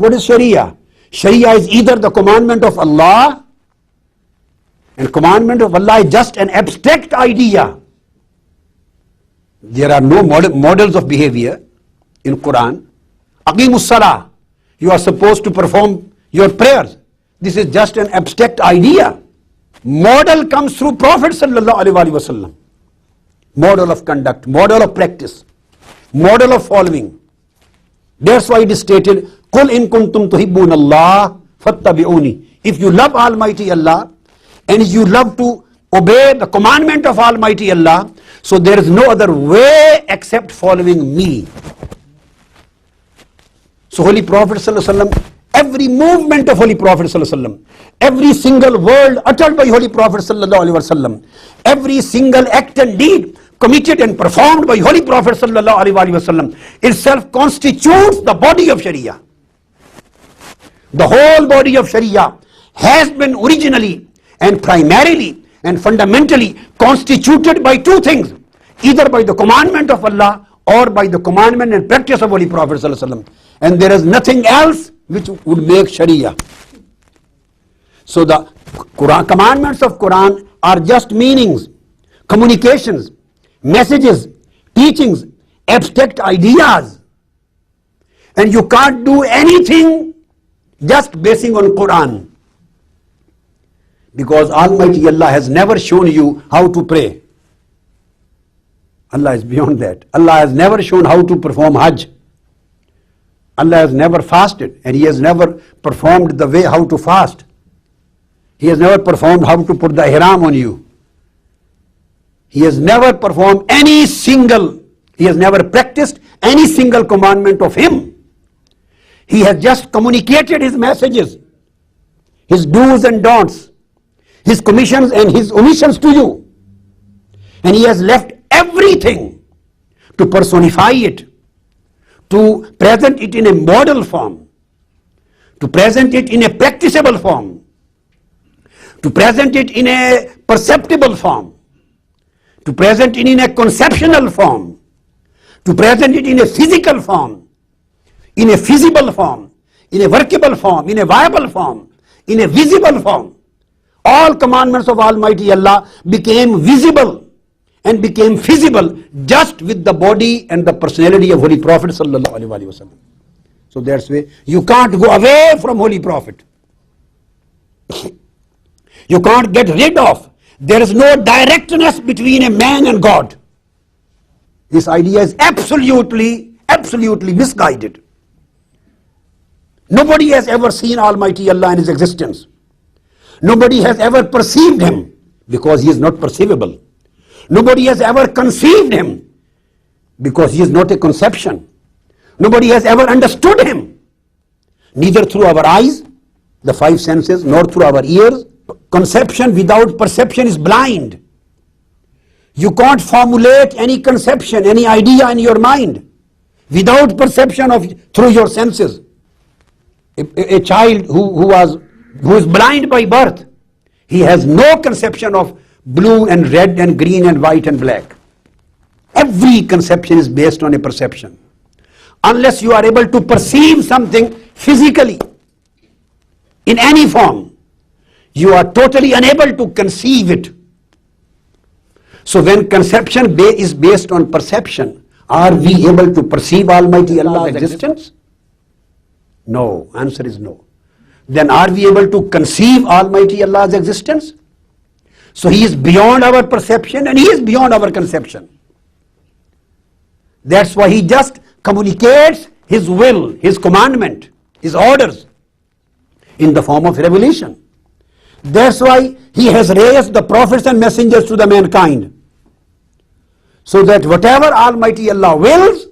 What is Sharia? Sharia is either the commandment of Allah, and commandment of Allah is just an abstract idea. There are no models of behavior in Quran. Aqimus Salah, you are supposed to perform your prayers. This is just an abstract idea. Model comes through Prophet sallallahu alaihi wasallam. Model of conduct, model of practice, model of following. That's why it is stated, Qul in kuntum tuhibbun Allah fattabi'uni. If you love Almighty Allah and you love to obey the commandment of Almighty Allah, so there is no other way except following me. So Holy Prophet sallallahu alaihi wasallam, every movement of Holy Prophet sallallahu alaihi wasallam, every single word uttered by Holy Prophet sallallahu alaihi wasallam, every single act and deed committed and performed by Holy Prophet sallallahu alaihi wasallam itself constitutes the body of Sharia. The whole body of Sharia has been originally and primarily and fundamentally constituted by two things, either by the commandment of Allah or by the commandment and practice of Holy Prophet sallallahu alaihi wasallam. And there is nothing else which would make Sharia. So the commandments of Quran are just meanings, communications, messages, teachings, abstract ideas. And you can't do anything just basing on Quran. Because Almighty Allah has never shown you how to pray. Allah is beyond that. Allah has never shown how to perform Hajj. Allah has never fasted, and He has never performed the way how to fast. He has never performed how to put the ihram on you. He has never performed He has never practiced any single commandment of Him. He has just communicated His messages, His do's and don'ts, His commissions and His omissions to you. And He has left everything to personify it, to present it in a model form, to present it in a practicable form, to present it in a perceptible form, to present it in a conceptual form, to present it in a physical form, in a feasible form, in a workable form, in a viable form, in a visible form. All commandments of Almighty Allah became visible and became feasible just with the body and the personality of Holy Prophet sallallahu alaihi wasallam. So that's why you can't go away from Holy Prophet. You can't get rid of. There is no directness between a man and God. This idea is absolutely misguided. Nobody has ever seen Almighty Allah in His existence. Nobody has ever perceived Him because He is not perceivable. Nobody has ever conceived Him because He is not a conception. Nobody has ever understood Him, neither through our eyes, the five senses, nor through our ears. Conception without perception is blind. You can't formulate any conception, any idea in your mind without perception through your senses. A child who is blind by birth, he has no conception of blue and red and green and white and black. Every conception is based on a perception. Unless you are able to perceive something physically in any form, you are totally unable to conceive it. So when conception is based on perception, are we able to perceive Almighty Allah's existence? No, answer is no. Then are we able to conceive Almighty Allah's existence? So He is beyond our perception and He is beyond our conception. That's why He just communicates His will, His commandment, His orders in the form of revelation. That's why He has raised the prophets and messengers to the mankind, so that whatever Almighty Allah wills,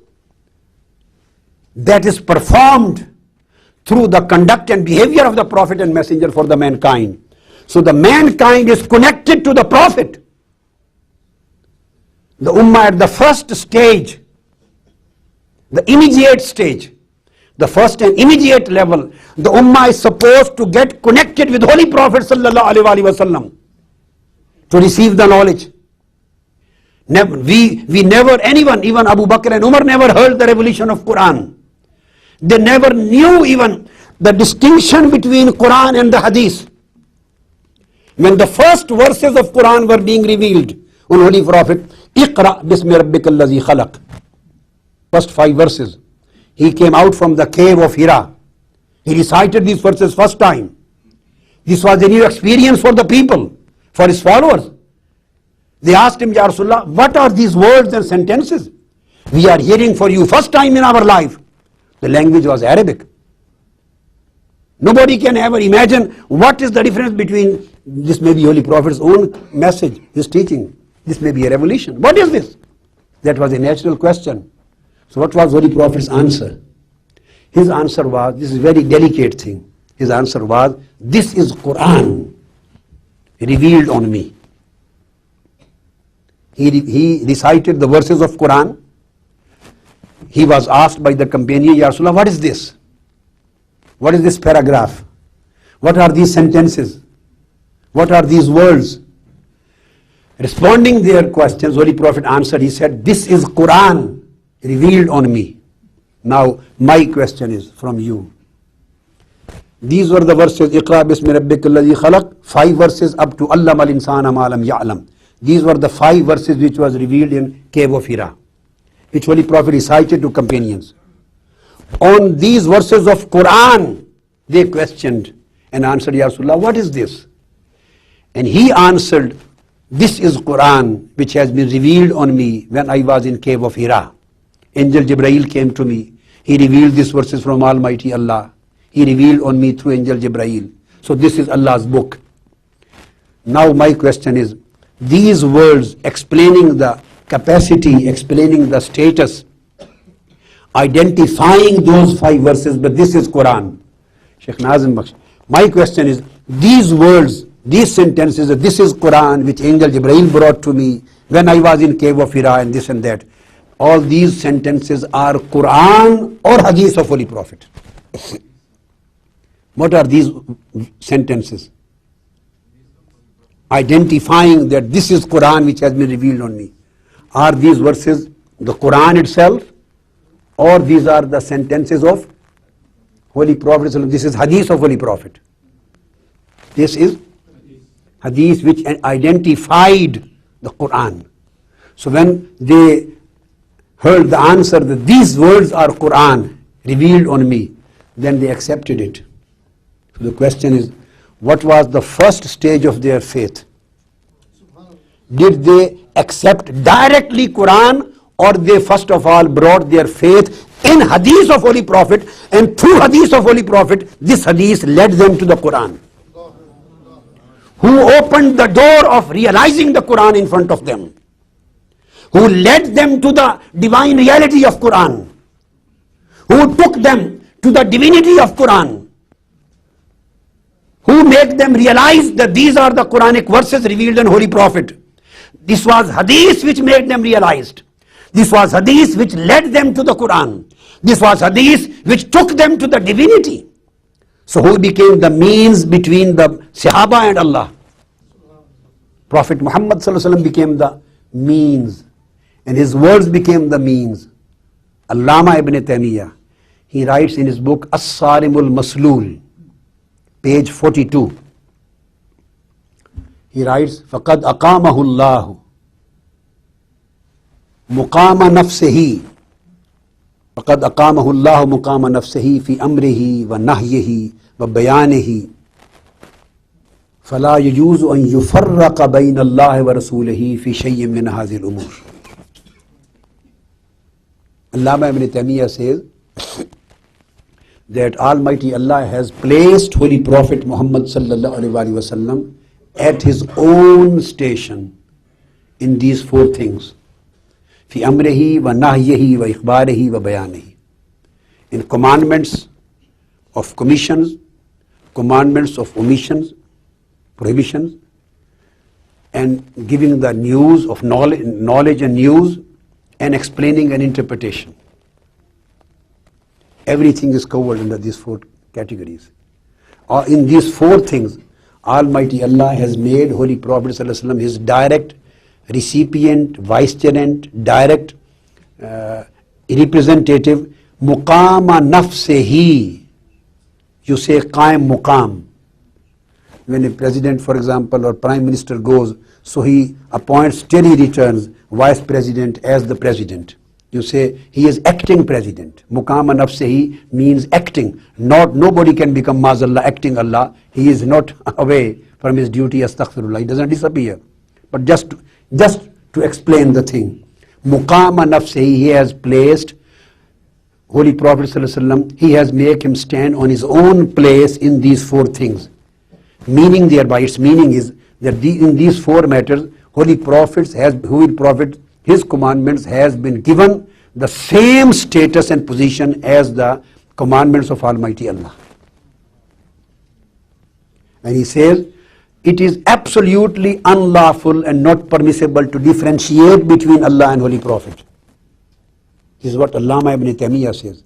that is performed through the conduct and behavior of the prophet and messenger for the mankind. So the mankind is connected to the prophet. The ummah at the first stage, the immediate stage, the first and immediate level, the ummah is supposed to get connected with Holy Prophet sallallahu alaihi wasallam to receive the knowledge. We never, anyone, even Abu Bakr and Umar never heard the revelation of Quran. They never knew even the distinction between Quran and the Hadith. When the first verses of Quran were being revealed on Holy Prophet, Iqra bismi rabbikal ladhi khalaq. First 5 verses. He came out from the cave of Hira. He recited these verses first time. This was a new experience for the people, for his followers. They asked him, Ya Rasulullah, what are these words and sentences? We are hearing for you first time in our life. The language was Arabic. Nobody can ever imagine what is the difference between, this may be Holy Prophet's own message, his teaching. This may be a revelation. What is this? That was a natural question. So what was Holy Prophet's answer? His answer was, this is a very delicate thing. His answer was, this is Quran revealed on me. He recited the verses of Quran. He was asked by the companion, Ya Rasulullah, what is this? What is this paragraph? What are these sentences? What are these words? Responding their questions, Holy Prophet answered, he said, this is Quran revealed on me. Now, my question is from you. These were the verses, Iqra bismi rabbikal ladhi khalaq, 5 verses up to Allama al-insana ma lam ya'lam. These were the 5 verses which was revealed in cave of Hira, which Holy Prophet recited to companions. On these verses of Quran, they questioned and answered, Ya Rasulullah, what is this? And he answered, this is Quran which has been revealed on me when I was in cave of Hira. Angel Jibrail came to me. He revealed these verses from Almighty Allah. He revealed on me through Angel Jibrail. So this is Allah's book. Now my question is, these words explaining the capacity, explaining the status, identifying those 5 verses, but this is Quran. Sheikh Nazim Baksh. My question is, these words, these sentences, this is Quran which Angel Jibrail brought to me when I was in cave of Hira and this and that. All these sentences are Quran or Hadith of Holy Prophet. What are these sentences? Identifying that this is Quran which has been revealed on me. Are these verses the Quran itself, or these are the sentences of Holy Prophet? This is Hadith of Holy Prophet. This is Hadith which identified the Quran. So when they heard the answer that these words are Quran revealed on me, then they accepted it. So the question is, what was the first stage of their faith? Did they accept directly Quran, or they first of all brought their faith in Hadith of Holy Prophet, and through Hadith of Holy Prophet, this Hadith led them to the Quran? Who opened the door of realizing the Quran in front of them? Who led them to the divine reality of Quran? Who took them to the divinity of Quran? Who made them realize that these are the Quranic verses revealed in Holy Prophet? This was Hadith which made them realized. This was Hadith which led them to the Quran. This was Hadith which took them to the divinity. So who became the means between the Sahaba and Allah? Prophet Muhammad became the means, and his words became the means. Allama ibn Taymiyyah, he writes in his book As-Sarimul Maslul, page 42. He writes, فَقَدْ أَقَامَهُ اللَّهُ مُقَامَ نَفْسِهِ فَقَدْ أَقَامَهُ اللَّهُ مُقَامَ نَفْسِهِ فِي أَمْرِهِ وَنَهْيِهِ وَبَيَانِهِ فَلَا يَجُوزُ أَن يُفَرَّقَ بَيْنَ اللَّهِ وَرَسُولِهِ فِي شَيْءٍ مِّنْ هَذِهِ الْأُمُورِ. Allama ibn Taymiyyah says that Almighty Allah has placed Holy Prophet Muhammad sallallahu alaihi wasallam at his own station in these 4 things. Fi amrihi wa nahyihi wa ikhbarihi wa bayanihi. In commandments of commissions, commandments of omissions, prohibitions, and giving the news of knowledge and news, and explaining an interpretation. Everything is covered under these 4 categories. In these 4 things, Almighty Allah has made Holy Prophet ﷺ his direct recipient, vicegerent, direct representative, muqama nafsihi. You say qaim muqam. When a president, for example, or prime minister goes, so he appoints till he returns vice president as the president. You say he is acting president. Muqam nafsihi means acting. Nobody can become mazallah, acting Allah. He is not away from his duty, astaghfirullah. He doesn't disappear. But just to explain the thing. Muqam nafsihi, he has placed Holy Prophet ﷺ, he has made him stand on his own place in these four things. Meaning thereby, its meaning is that in these four matters, Holy Prophet, his commandments has been given the same status and position as the commandments of Almighty Allah. And he says, it is absolutely unlawful and not permissible to differentiate between Allah and Holy Prophet. This is what Allama ibn Taymiyyah says.